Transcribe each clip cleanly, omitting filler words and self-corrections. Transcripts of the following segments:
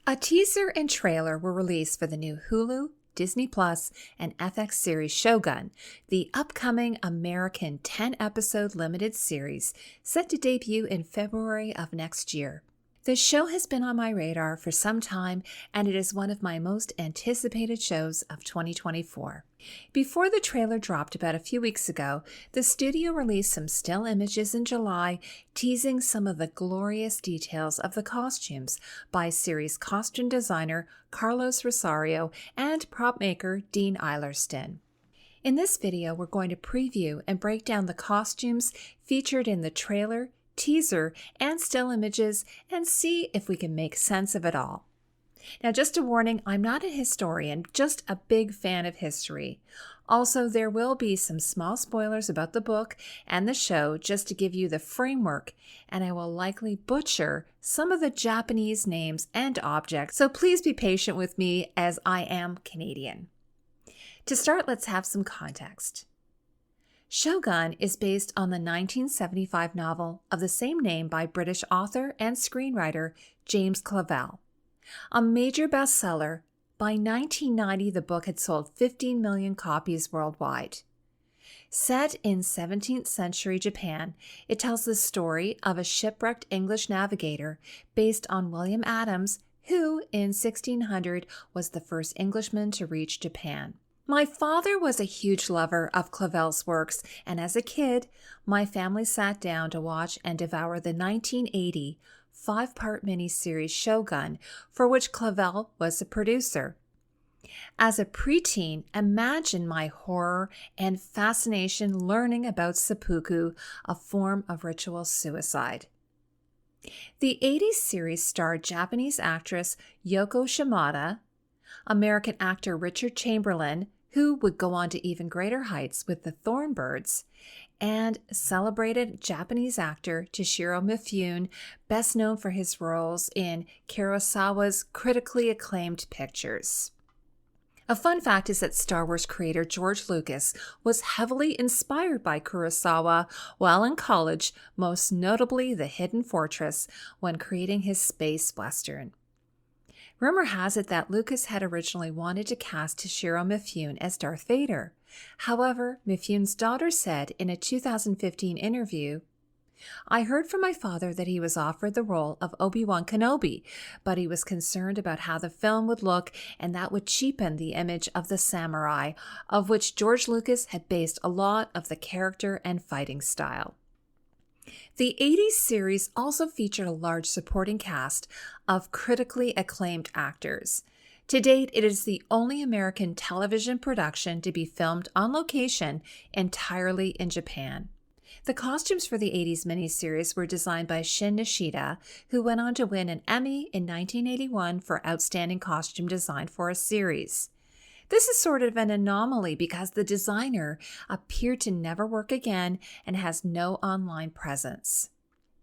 A teaser and trailer were released for the new Hulu, Disney Plus, and FX series Shōgun, the upcoming American 10-episode limited series set to debut in February of next year. The show has been on my radar for some time, and it is one of my most anticipated shows of 2024. Before the trailer dropped about a few weeks ago, the studio released some still images in July, teasing some of the glorious details of the costumes by series costume designer Carlos Rosario and prop maker Dean Eilertson. In this video, we're going to preview and break down the costumes featured in the trailer, teaser, and still images, and see if we can make sense of it all. Now, just a warning, I'm not a historian, just a big fan of history. Also, there will be some small spoilers about the book and the show just to give you the framework, and I will likely butcher some of the Japanese names and objects, so please be patient with me as I am Canadian. To start, let's have some context. Shōgun is based on the 1975 novel of the same name by British author and screenwriter James Clavell. A major bestseller, by 1990 the book had sold 15 million copies worldwide. Set in 17th century Japan, it tells the story of a shipwrecked English navigator based on William Adams, who in 1600 was the first Englishman to reach Japan. My father was a huge lover of Clavell's works, and as a kid, my family sat down to watch and devour the 1980 5-part miniseries Shōgun, for which Clavell was the producer. As a preteen, imagine my horror and fascination learning about seppuku, a form of ritual suicide. The 80s series starred Japanese actress Yoko Shimada, American actor Richard Chamberlain, who would go on to even greater heights with the Thornbirds, and celebrated Japanese actor Toshiro Mifune, best known for his roles in Kurosawa's critically acclaimed pictures. A fun fact is that Star Wars creator George Lucas was heavily inspired by Kurosawa while in college, most notably The Hidden Fortress, when creating his space western. Rumor has it that Lucas had originally wanted to cast Toshiro Mifune as Darth Vader. However, Mifune's daughter said in a 2015 interview, "I heard from my father that he was offered the role of Obi-Wan Kenobi, but he was concerned about how the film would look and that would cheapen the image of the samurai, of which George Lucas had based a lot of the character and fighting style." The 80s series also featured a large supporting cast of critically acclaimed actors. To date, it is the only American television production to be filmed on location entirely in Japan. The costumes for the 80s miniseries were designed by Shin Nishida, who went on to win an Emmy in 1981 for Outstanding Costume Design for a Series. This is sort of an anomaly because the designer appeared to never work again and has no online presence.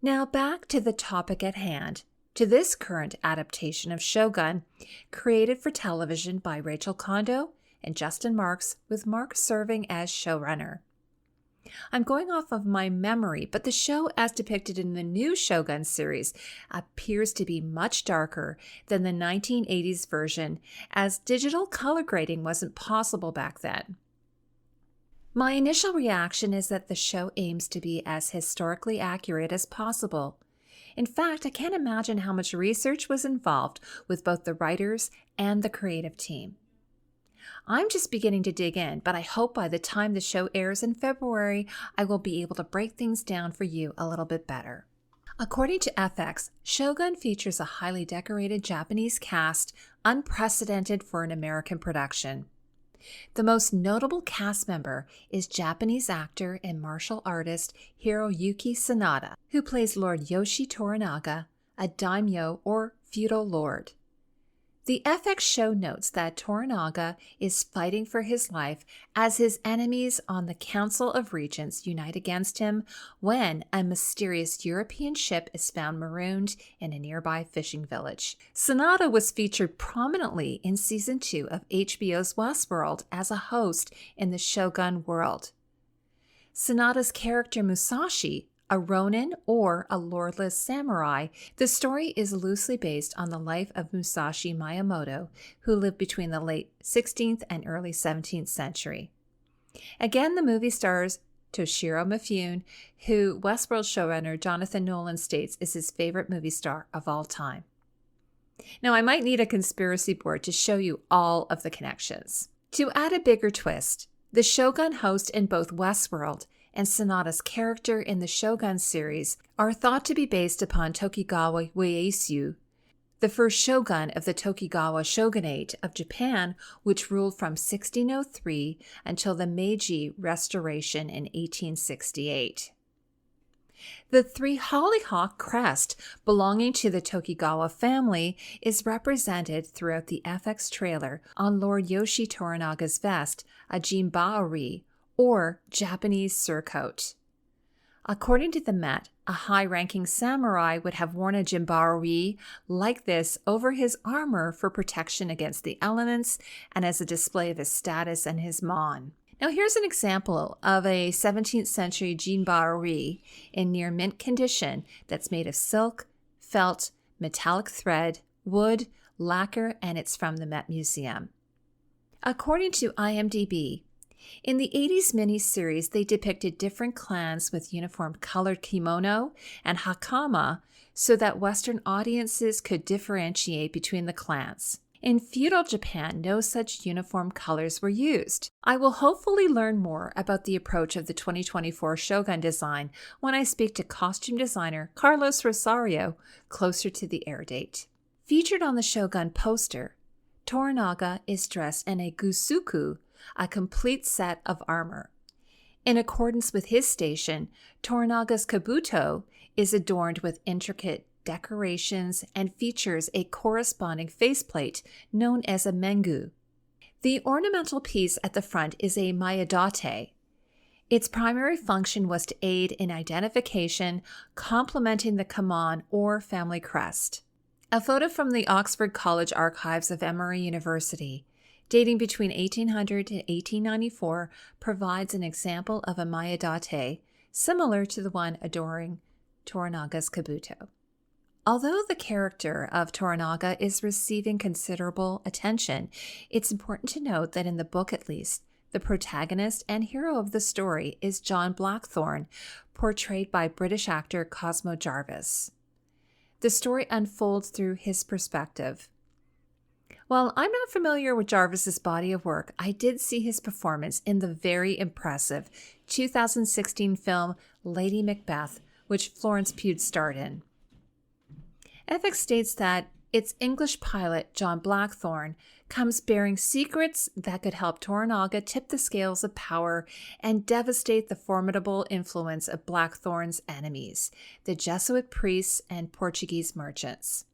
Now back to the topic at hand, to this current adaptation of Shōgun, created for television by Rachel Kondo and Justin Marks, with Mark serving as showrunner. I'm going off of my memory, but the show as depicted in the new Shōgun series appears to be much darker than the 1980s version, as digital color grading wasn't possible back then. My initial reaction is that the show aims to be as historically accurate as possible. In fact, I can't imagine how much research was involved with both the writers and the creative team. I'm just beginning to dig in, but I hope by the time the show airs in February, I will be able to break things down for you a little bit better. According to FX, Shōgun features a highly decorated Japanese cast, unprecedented for an American production. The most notable cast member is Japanese actor and martial artist Hiroyuki Sanada, who plays Lord Yoshi Toranaga, a daimyo or feudal lord. The FX show notes that Toranaga is fighting for his life as his enemies on the Council of Regents unite against him when a mysterious European ship is found marooned in a nearby fishing village. Sanada was featured prominently in Season 2 of HBO's Westworld as a host in the Shōgun world. Sanada's character Musashi, A ronin, or a lordless samurai, the story is loosely based on the life of Musashi Miyamoto, who lived between the late 16th and early 17th century. Again, the movie stars Toshiro Mifune, who Westworld showrunner Jonathan Nolan states is his favorite movie star of all time. Now, I might need a conspiracy board to show you all of the connections. To add a bigger twist, the Shōgun host in both Westworld and Sanada's character in the Shōgun series are thought to be based upon Tokugawa Ieyasu, the first shogun of the Tokugawa shogunate of Japan, which ruled from 1603 until the Meiji Restoration in 1868. The three hollyhock crest belonging to the Tokugawa family is represented throughout the FX trailer on Lord Yoshi Toranaga's vest, a jinbaori, or Japanese surcoat. According to the Met, a high-ranking samurai would have worn a jinbaori like this over his armor for protection against the elements and as a display of his status and his mon. Now here's an example of a 17th century jinbaori in near mint condition that's made of silk, felt, metallic thread, wood, lacquer, and it's from the Met Museum. According to IMDb, in the 80s miniseries, they depicted different clans with uniform colored kimono and hakama so that Western audiences could differentiate between the clans. In feudal Japan, no such uniform colors were used. I will hopefully learn more about the approach of the 2024 Shōgun design when I speak to costume designer Carlos Rosario closer to the air date. Featured on the Shōgun poster, Toranaga is dressed in a gusuku, a complete set of armor. In accordance with his station, Toranaga's kabuto is adorned with intricate decorations and features a corresponding faceplate known as a mengu. The ornamental piece at the front is a mayadate. Its primary function was to aid in identification, complementing the kaman or family crest. A photo from the Oxford College archives of Emory University, dating between 1800 to 1894, provides an example of a mayadate similar to the one adoring Toranaga's kabuto. Although the character of Toranaga is receiving considerable attention, it's important to note that in the book at least, the protagonist and hero of the story is John Blackthorne, portrayed by British actor Cosmo Jarvis. The story unfolds through his perspective. While I'm not familiar with Jarvis's body of work, I did see his performance in the very impressive 2016 film Lady Macbeth, which Florence Pugh starred in. FX states that its English pilot, John Blackthorne, comes bearing secrets that could help Toranaga tip the scales of power and devastate the formidable influence of Blackthorne's enemies, the Jesuit priests and Portuguese merchants.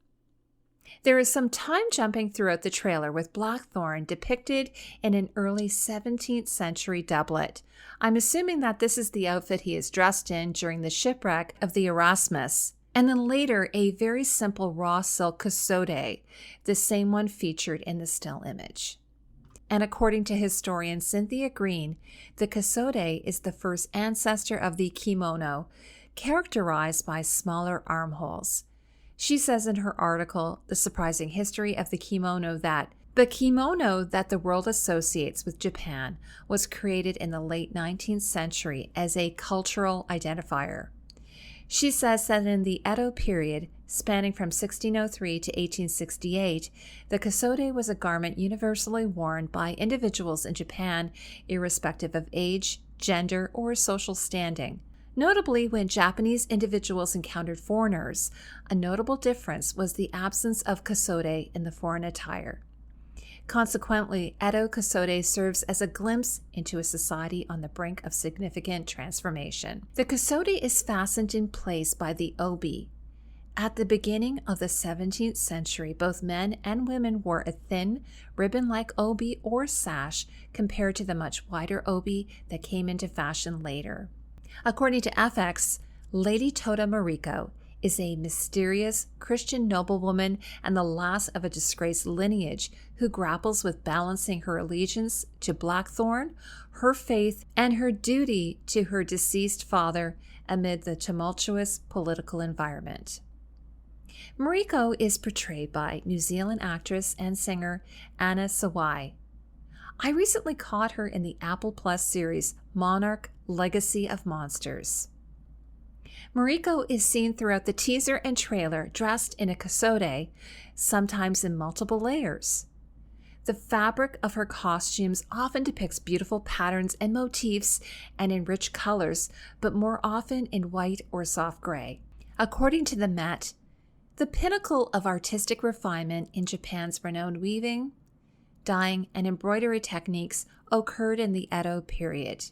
There is some time jumping throughout the trailer with Blackthorne depicted in an early 17th century doublet. I'm assuming that this is the outfit he is dressed in during the shipwreck of the Erasmus, and then later a very simple raw silk kasode, the same one featured in the still image. And according to historian Cynthia Green, the kasode is the first ancestor of the kimono, characterized by smaller armholes. She says in her article, The Surprising History of the Kimono, that the kimono that the world associates with Japan was created in the late 19th century as a cultural identifier. She says that in the Edo period, spanning from 1603 to 1868, the kasode was a garment universally worn by individuals in Japan, irrespective of age, gender, or social standing. Notably, when Japanese individuals encountered foreigners, a notable difference was the absence of kasode in the foreign attire. Consequently, Edo kasode serves as a glimpse into a society on the brink of significant transformation. The kasode is fastened in place by the obi. At the beginning of the 17th century, both men and women wore a thin, ribbon-like obi or sash compared to the much wider obi that came into fashion later. According to FX, Lady Tota Mariko is a mysterious Christian noblewoman and the last of a disgraced lineage who grapples with balancing her allegiance to Blackthorne, her faith, and her duty to her deceased father amid the tumultuous political environment. Mariko is portrayed by New Zealand actress and singer Anna Sawai. I recently caught her in the Apple Plus series Monarch: Legacy of Monsters. Mariko is seen throughout the teaser and trailer dressed in a kasode, sometimes in multiple layers. The fabric of her costumes often depicts beautiful patterns and motifs and in rich colors, but more often in white or soft gray. According to the Met, the pinnacle of artistic refinement in Japan's renowned weaving, dyeing, and embroidery techniques occurred in the Edo period.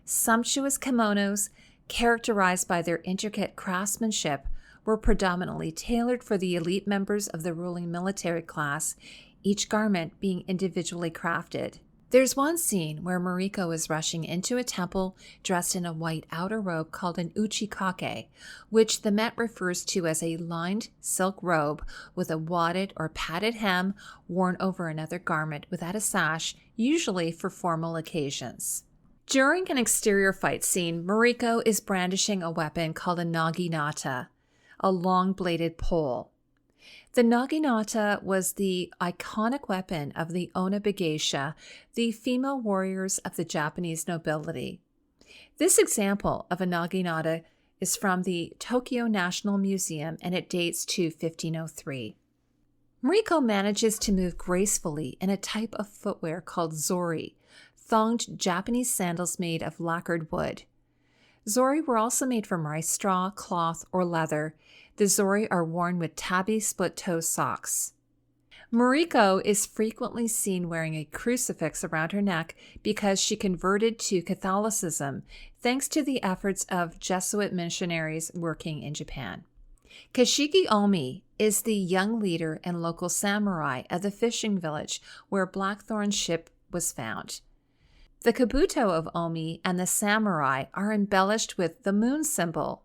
Sumptuous kimonos, characterized by their intricate craftsmanship, were predominantly tailored for the elite members of the ruling military class, each garment being individually crafted. There's one scene where Mariko is rushing into a temple dressed in a white outer robe called an uchikake, which the Met refers to as a lined silk robe with a wadded or padded hem worn over another garment without a sash, usually for formal occasions. During an exterior fight scene, Mariko is brandishing a weapon called a naginata, a long-bladed pole. The naginata was the iconic weapon of the Onabe geisha, the female warriors of the Japanese nobility. This example of a naginata is from the Tokyo National Museum, and it dates to 1503. Mariko manages to move gracefully in a type of footwear called zori, thonged Japanese sandals made of lacquered wood. Zori were also made from rice straw, cloth, or leather. The zori are worn with tabby split-toe socks. Mariko is frequently seen wearing a crucifix around her neck because she converted to Catholicism thanks to the efforts of Jesuit missionaries working in Japan. Kashigi Omi is the young leader and local samurai of the fishing village where Blackthorn's ship was found. The kabuto of Omi and the samurai are embellished with the moon symbol.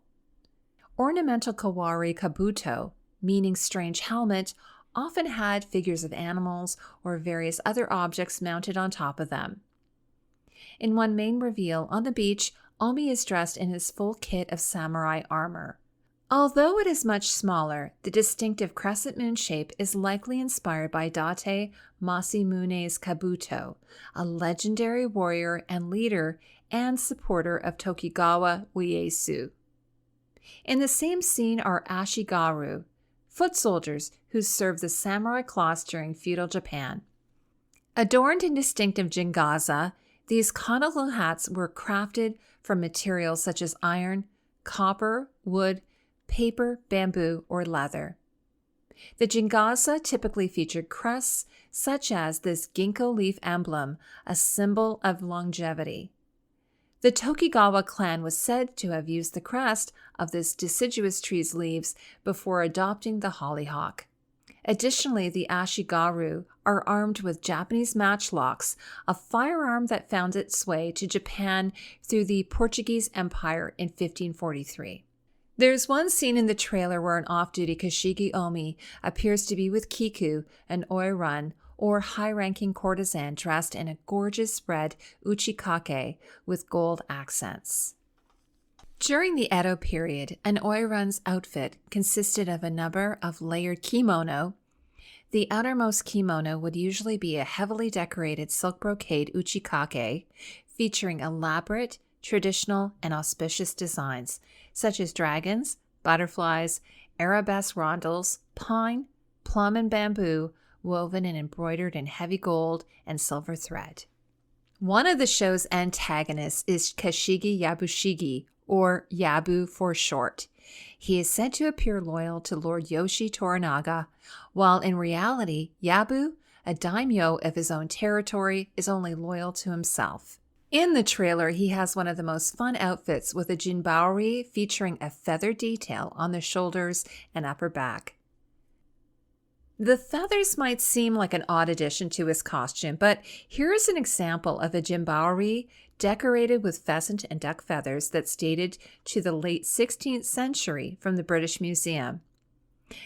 Ornamental kawari kabuto, meaning strange helmet, often had figures of animals or various other objects mounted on top of them. In one main reveal on the beach, Omi is dressed in his full kit of samurai armor. Although it is much smaller, the distinctive crescent moon shape is likely inspired by Date Masamune's kabuto, a legendary warrior and leader and supporter of Tokugawa Ieyasu. In the same scene are ashigaru, foot soldiers who served the samurai class during feudal Japan. Adorned in distinctive jingaza, these conical hats were crafted from materials such as iron, copper, wood, paper, bamboo, or leather. The jingaza typically featured crests, such as this ginkgo leaf emblem, a symbol of longevity. The Tokugawa clan was said to have used the crest of this deciduous tree's leaves before adopting the hollyhock. Additionally, the ashigaru are armed with Japanese matchlocks, a firearm that found its way to Japan through the Portuguese Empire in 1543. There's one scene in the trailer where an off-duty Kashigi Omi appears to be with Kiku, an oirun, or high-ranking courtesan dressed in a gorgeous red uchikake with gold accents. During the Edo period, an oirun's outfit consisted of a number of layered kimono. The outermost kimono would usually be a heavily decorated silk brocade uchikake featuring elaborate, traditional, and auspicious designs, such as dragons, butterflies, arabesque rondels, pine, plum, and bamboo, woven and embroidered in heavy gold and silver thread. One of the show's antagonists is Kashigi Yabushige, or Yabu for short. He is said to appear loyal to Lord Yoshi Toranaga, while in reality, Yabu, a daimyo of his own territory, is only loyal to himself. In the trailer, he has one of the most fun outfits with a jinbaori featuring a feather detail on the shoulders and upper back. The feathers might seem like an odd addition to his costume, but here is an example of a jinbaori decorated with pheasant and duck feathers that's dated to the late 16th century from the British Museum.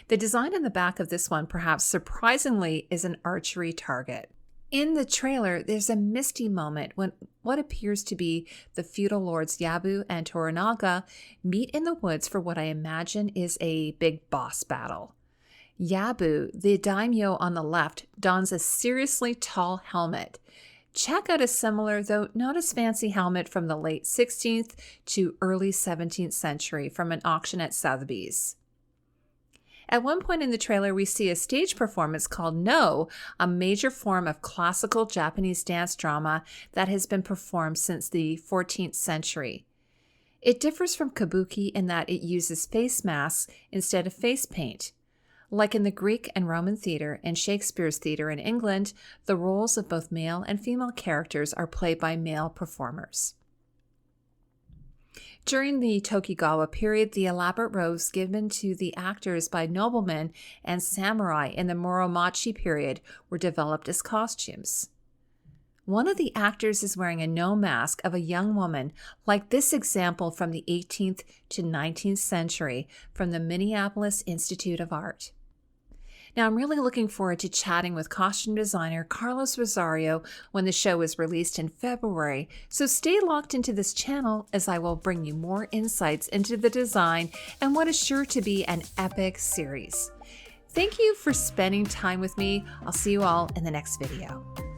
The design on the back of this one, perhaps surprisingly, is an archery target. In the trailer, there's a misty moment when what appears to be the feudal lords Yabu and Toranaga meet in the woods for what I imagine is a big boss battle. Yabu, the daimyo on the left, dons a seriously tall helmet. Check out a similar, though not as fancy, helmet from the late 16th to early 17th century from an auction at Sotheby's. At one point in the trailer, we see a stage performance called No, a major form of classical Japanese dance drama that has been performed since the 14th century. It differs from kabuki in that it uses face masks instead of face paint. Like in the Greek and Roman theater and Shakespeare's theater in England, the roles of both male and female characters are played by male performers. During the Tokugawa period, the elaborate robes given to the actors by noblemen and samurai in the Muromachi period were developed as costumes. One of the actors is wearing a no mask of a young woman, like this example from the 18th to 19th century from the Minneapolis Institute of Art. Now, I'm really looking forward to chatting with costume designer Carlos Rosario when the show is released in February, so stay locked into this channel as I will bring you more insights into the design and what is sure to be an epic series. Thank you for spending time with me. I'll see you all in the next video.